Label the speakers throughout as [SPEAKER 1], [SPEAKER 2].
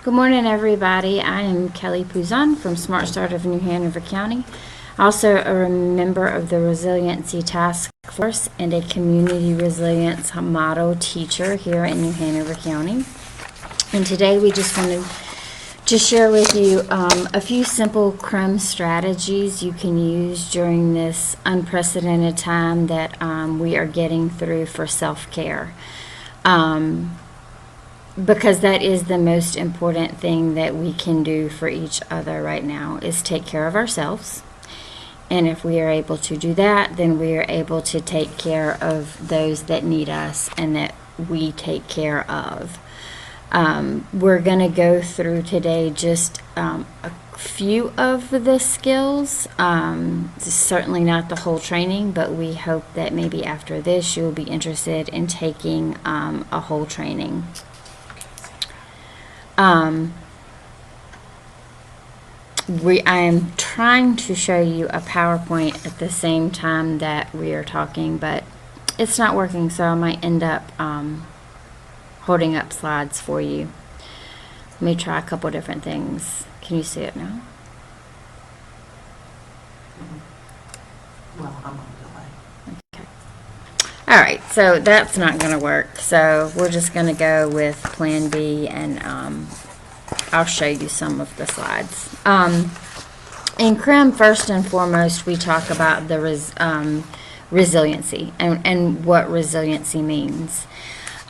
[SPEAKER 1] Good morning, everybody. I am Kelly Puzon from Smart Start of New Hanover County. Also a member of the Resiliency Task Force and a Community Resilience Model teacher here in New Hanover County. And today we just wanted to share with you a few simple CRM strategies you can use during this unprecedented time that we are getting through for self-care. Because that is the most important thing that we can do for each other right now, is take care of ourselves. And if we are able to do that, then we are able to take care of those that need us and that we take care of. We're going to go through today just a few of the skills. Certainly not the whole training, but we hope that maybe after this you'll be interested in taking a whole training. I am trying to show you a PowerPoint at the same time that we are talking, but it's not working, so I might end up holding up slides for you. Let me try a couple different things. Can you see it now?
[SPEAKER 2] Well, I'm on delay.
[SPEAKER 1] Okay. All right, so that's not going to work. So we're just going to go with Plan B, and I'll show you some of the slides. In CRM, first and foremost, we talk about the resiliency and what resiliency means.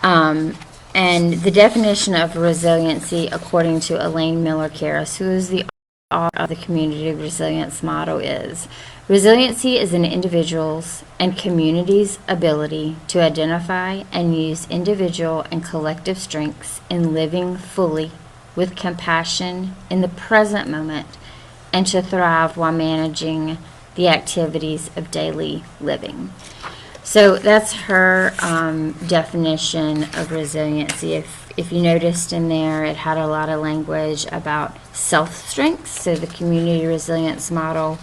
[SPEAKER 1] And the definition of resiliency, according to Elaine Miller-Karras, who is the author of the Community Resilience Model, is: resiliency is an individual's and community's ability to identify and use individual and collective strengths in living fully with compassion in the present moment and to thrive while managing the activities of daily living. So that's her definition of resiliency. If you noticed in there, it had a lot of language about self-strengths. So the Community Resilience Model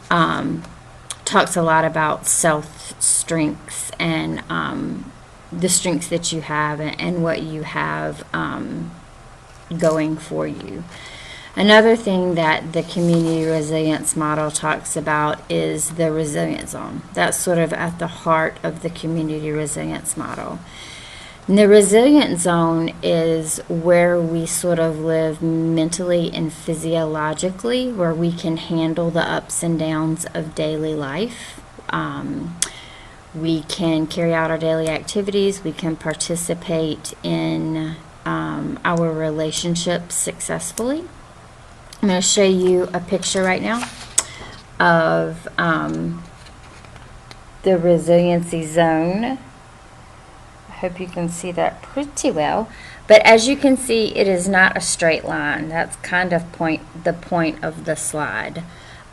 [SPEAKER 1] talks a lot about self-strengths and the strengths that you have and what you have going for you. Another thing that the Community Resilience Model talks about is the resilience zone. That's sort of at the heart of the Community Resilience Model. And the resilience zone is where we sort of live mentally and physiologically, where we can handle the ups and downs of daily life. We can carry out our daily activities. We can participate in our relationships successfully. I'm going to show you a picture right now of the resiliency zone. I hope you can see that pretty well. But as you can see, it is not a straight line. That's kind of the point of the slide.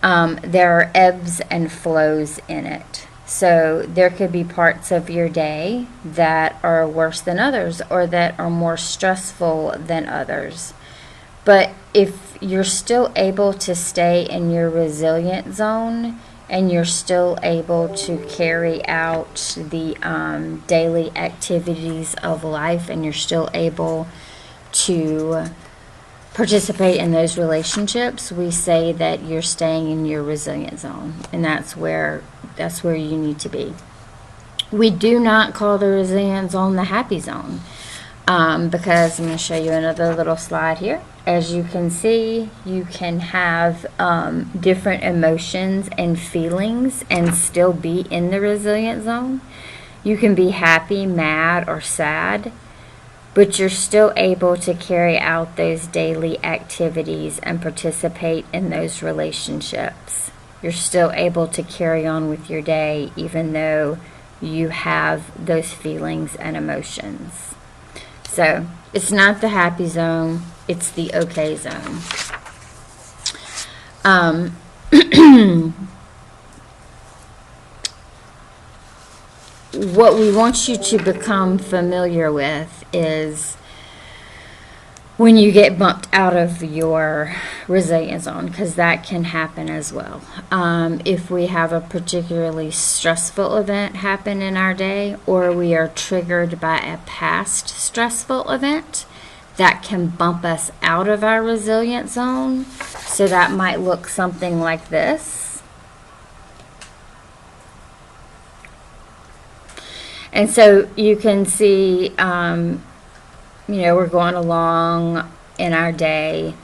[SPEAKER 1] There are ebbs and flows in it. So there could be parts of your day that are worse than others, or that are more stressful than others. But if you're still able to stay in your resilient zone and you're still able to carry out the daily activities of life, and you're still able to participate in those relationships, we say that you're staying in your resilient zone, and that's where you need to be. We do not call the resilient zone the happy zone, because I'm going to show you another little slide here. As you can see, you can have different emotions and feelings and still be in the resilient zone. You can be happy, mad, or sad, but you're still able to carry out those daily activities and participate in those relationships. You're still able to carry on with your day even though you have those feelings and emotions. So it's not the happy zone, it's the okay zone. What we want you to become familiar with is when you get bumped out of your resilience zone, because that can happen as well. If we have a particularly stressful event happen in our day, or we are triggered by a past stressful event, that can bump us out of our resilient zone. So that might look something like this. And so you can see, we're going along in our day.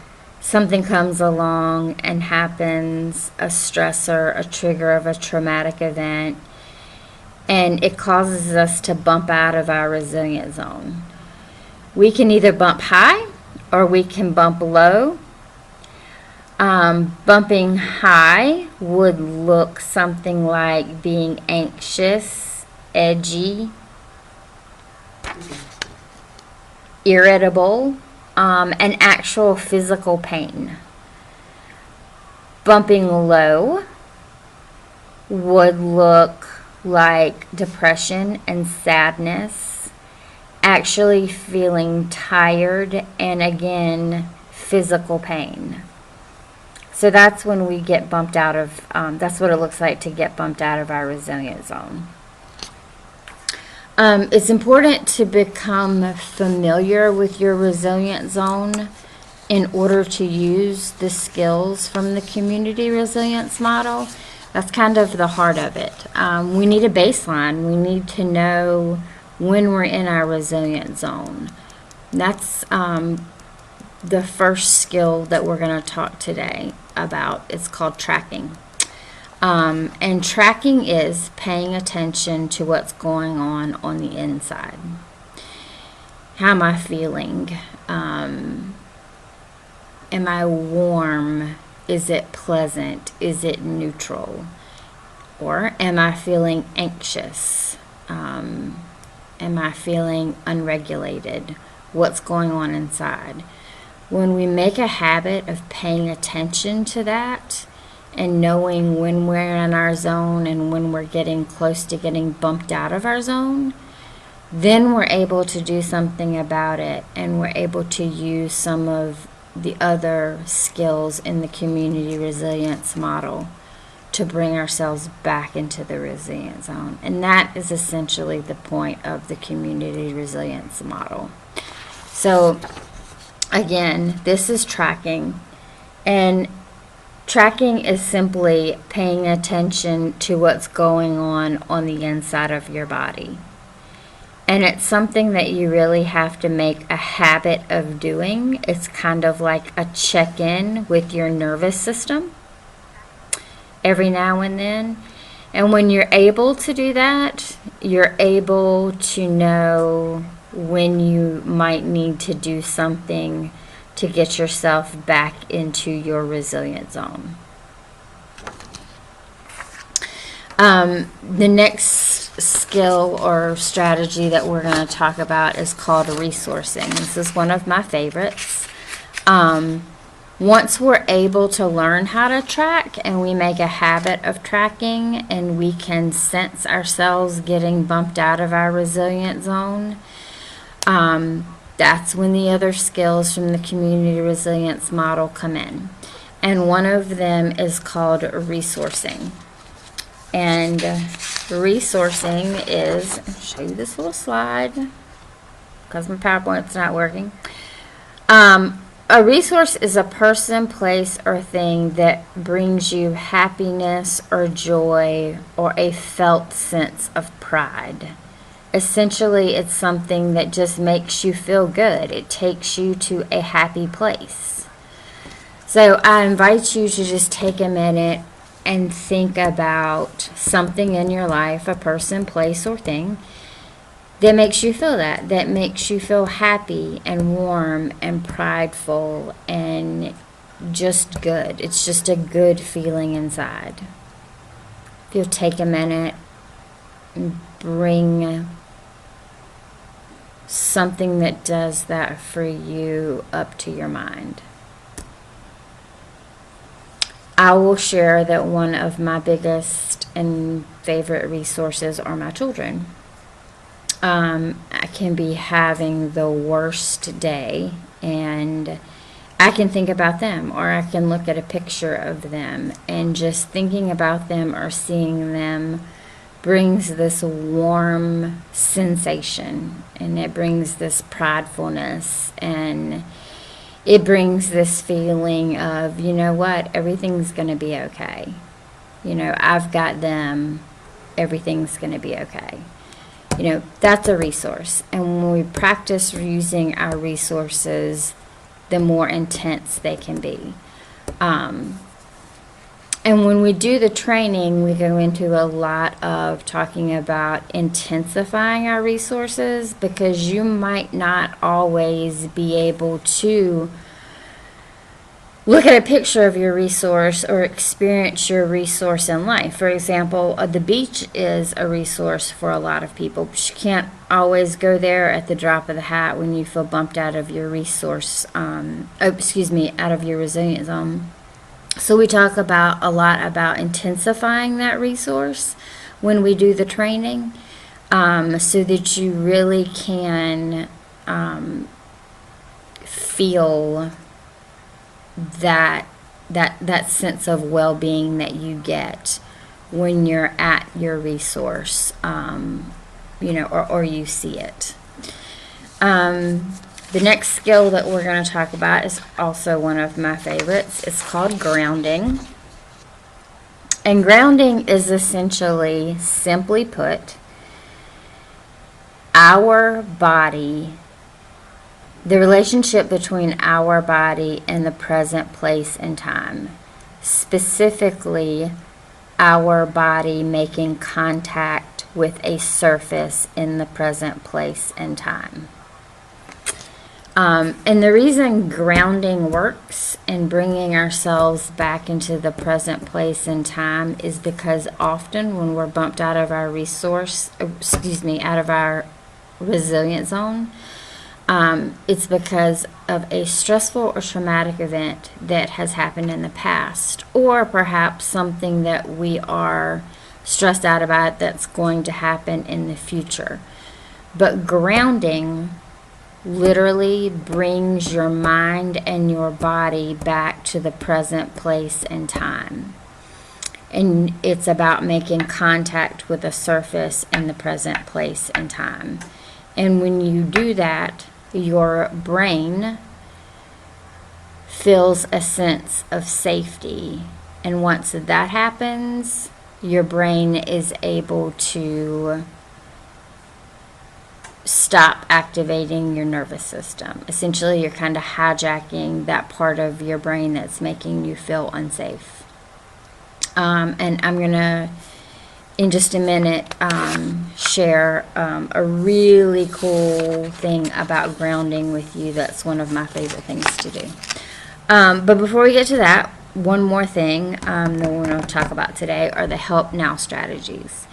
[SPEAKER 1] Something comes along and happens, a stressor, a trigger of a traumatic event, and it causes us to bump out of our resilient zone. We can either bump high or we can bump low. Bumping high would look something like being anxious, edgy, irritable, and actual physical pain. Bumping low would look like depression and sadness, actually feeling tired, and again, physical pain. So that's when we get bumped out of, that's what it looks like to get bumped out of our resilient zone. It's important to become familiar with your resilient zone in order to use the skills from the community resilience model. That's kind of the heart of it. We need a baseline. We need to know when we're in our resilient zone. That's the first skill that we're going to talk today about. It's called tracking. And tracking is paying attention to what's going on the inside. How am I feeling? Am I warm? Is it pleasant? Is it neutral? Or am I feeling anxious? Am I feeling unregulated? What's going on inside? When we make a habit of paying attention to that, and knowing when we're in our zone and when we're getting close to getting bumped out of our zone, then we're able to do something about it, and we're able to use some of the other skills in the community resilience model to bring ourselves back into the resilient zone. And that is essentially the point of the community resilience model. So again, this is tracking, and tracking is simply paying attention to what's going on the inside of your body. And it's something that you really have to make a habit of doing. It's kind of like a check-in with your nervous system every now and then. And when you're able to do that, you're able to know when you might need to do something to get yourself back into your resilient zone. The next skill or strategy that we're going to talk about is called resourcing. This is one of my favorites. Once we're able to learn how to track and we make a habit of tracking and we can sense ourselves getting bumped out of our resilient zone, that's when the other skills from the community resilience model come in. And one of them is called resourcing. And resourcing is, I'll show you this little slide because my PowerPoint's not working. A resource is a person, place, or thing that brings you happiness or joy or a felt sense of pride. Essentially, it's something that just makes you feel good. It takes you to a happy place. So I invite you to just take a minute and think about something in your life, a person, place, or thing, that makes you feel that makes you feel happy and warm and prideful and just good. It's just a good feeling inside. If you'll take a minute and bring something that does that for you up to your mind. I will share that one of my biggest and favorite resources are my children. I can be having the worst day and I can think about them, or I can look at a picture of them, and just thinking about them or seeing them brings this warm sensation, and it brings this pridefulness, and it brings this feeling of, you know what, everything's going to be okay. You know, I've got them, everything's going to be okay. You know, that's a resource. And when we practice using our resources, the more intense they can be. And when we do the training, we go into a lot of talking about intensifying our resources, because you might not always be able to look at a picture of your resource or experience your resource in life. For example, the beach is a resource for a lot of people, but you can't always go there at the drop of the hat when you feel bumped out of your resource, out of your resilience zone. So we talk a lot about intensifying that resource when we do the training, so that you really can feel that sense of well-being that you get when you're at your resource, or you see it. The next skill that we're going to talk about is also one of my favorites. It's called grounding. And grounding is essentially, simply put, our body, the relationship between our body and the present place and time. Specifically, our body making contact with a surface in the present place and time. And the reason grounding works in bringing ourselves back into the present place and time is because often when we're bumped out of our out of our resilience zone, it's because of a stressful or traumatic event that has happened in the past, or perhaps something that we are stressed out about that's going to happen in the future. But grounding literally brings your mind and your body back to the present place and time. And it's about making contact with a surface in the present place and time. And when you do that, your brain feels a sense of safety. And once that happens, your brain is able to stop activating your nervous system. Essentially, you're kind of hijacking that part of your brain that's making you feel unsafe. And I'm going to, in just a minute, share a really cool thing about grounding with you. That's one of my favorite things to do. But before we get to that, one more thing that we're going to talk about today are the help now strategies.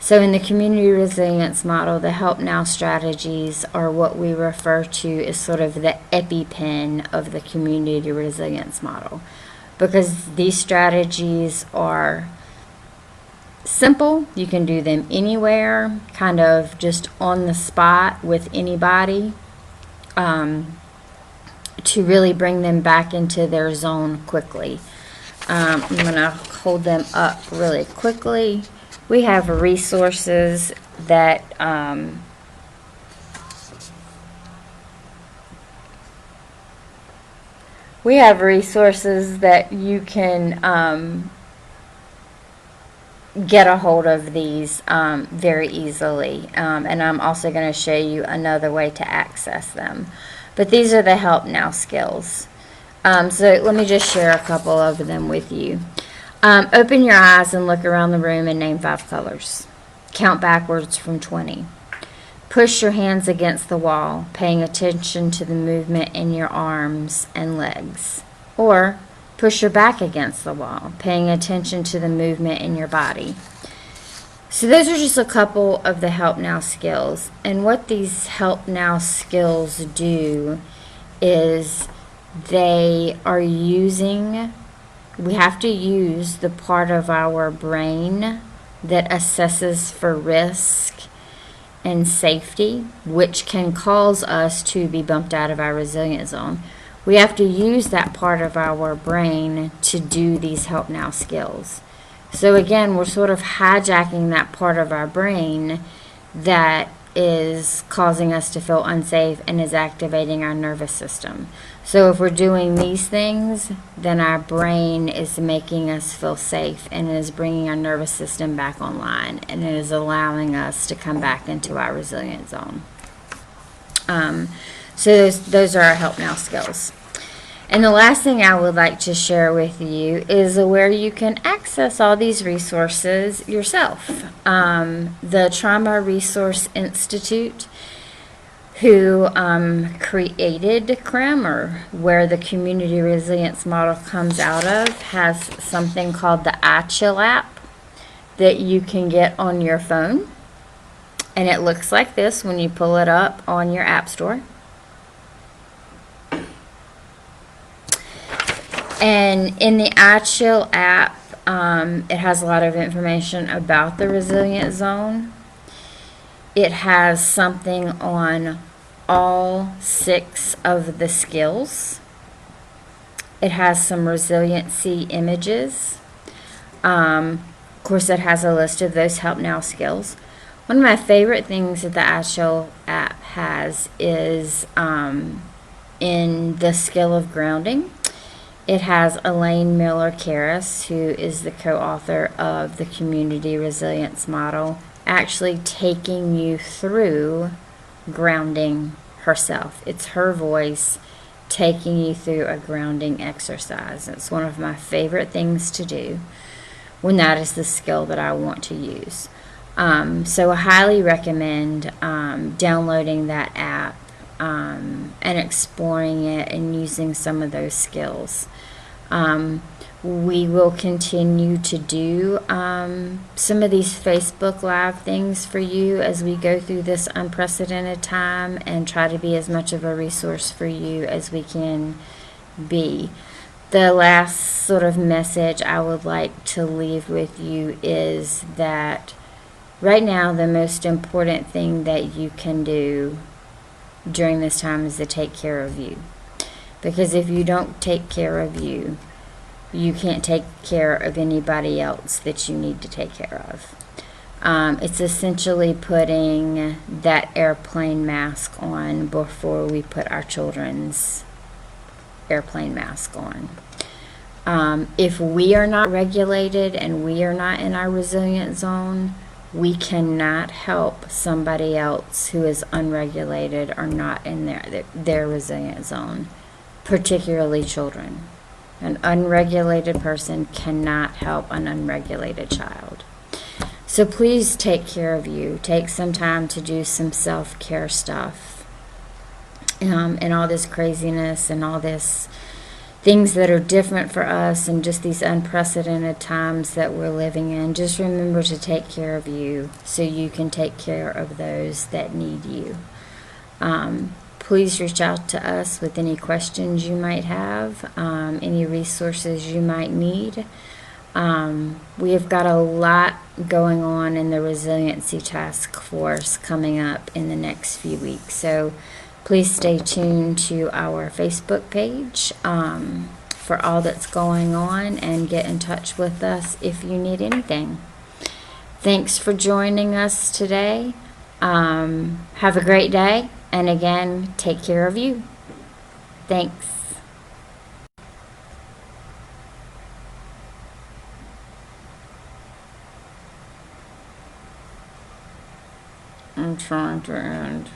[SPEAKER 1] So in the community resilience model, the help now strategies are what we refer to as sort of the EpiPen of the community resilience model, because these strategies are simple. You can do them anywhere, kind of just on the spot with anybody, to really bring them back into their zone quickly. I'm going to hold them up really quickly. We have resources that you can get a hold of these very easily. And I'm also going to show you another way to access them. But these are the help now skills. So let me just share a couple of them with you. Open your eyes and look around the room and name 5 colors. Count backwards from 20. Push your hands against the wall, paying attention to the movement in your arms and legs. Or push your back against the wall, paying attention to the movement in your body. So those are just a couple of the help now skills. And what these help now skills do is we have to use the part of our brain that assesses for risk and safety, which can cause us to be bumped out of our resilience zone. We have to use that part of our brain to do these help now skills. So again, we're sort of hijacking that part of our brain that is causing us to feel unsafe and is activating our nervous system. So if we're doing these things, then our brain is making us feel safe and is bringing our nervous system back online, and it is allowing us to come back into our resilient zone. So those are our help now skills. And the last thing I would like to share with you is where you can access all these resources yourself. The Trauma Resource Institute, who created CRM, or where the community resilience model comes out of, has something called the iChill app that you can get on your phone. And it looks like this when you pull it up on your app store. And in the iChill app, it has a lot of information about the resilient zone. It has something on all 6 of the skills. It has some resiliency images. Of course, it has a list of those help now skills. One of my favorite things that the iChill app has is in the skill of grounding. It has Elaine Miller-Karras, who is the co-author of the Community Resilience Model, actually taking you through grounding herself. It's her voice taking you through a grounding exercise. It's one of my favorite things to do when that is the skill that I want to use. So I highly recommend downloading that app and exploring it and using some of those skills. We will continue to do some of these Facebook Live things for you as we go through this unprecedented time, and try to be as much of a resource for you as we can be. The last sort of message I would like to leave with you is that right now the most important thing that you can do during this time is to take care of you. Because if you don't take care of you, you can't take care of anybody else that you need to take care of. It's essentially putting that airplane mask on before we put our children's airplane mask on. If we are not regulated and we are not in our resilient zone, we cannot help somebody else who is unregulated or not in their resilient zone, particularly children. An unregulated person cannot help an unregulated child. So please take care of you. Take some time to do some self-care stuff. And all this craziness and all this things that are different for us, and just these unprecedented times that we're living in. Just remember to take care of you so you can take care of those that need you. Please reach out to us with any questions you might have, any resources you might need. We have got a lot going on in the Resiliency Task Force coming up in the next few weeks. So please stay tuned to our Facebook page for all that's going on, and get in touch with us if you need anything. Thanks for joining us today. Have a great day. And again, take care of you. Thanks. I'm trying to end.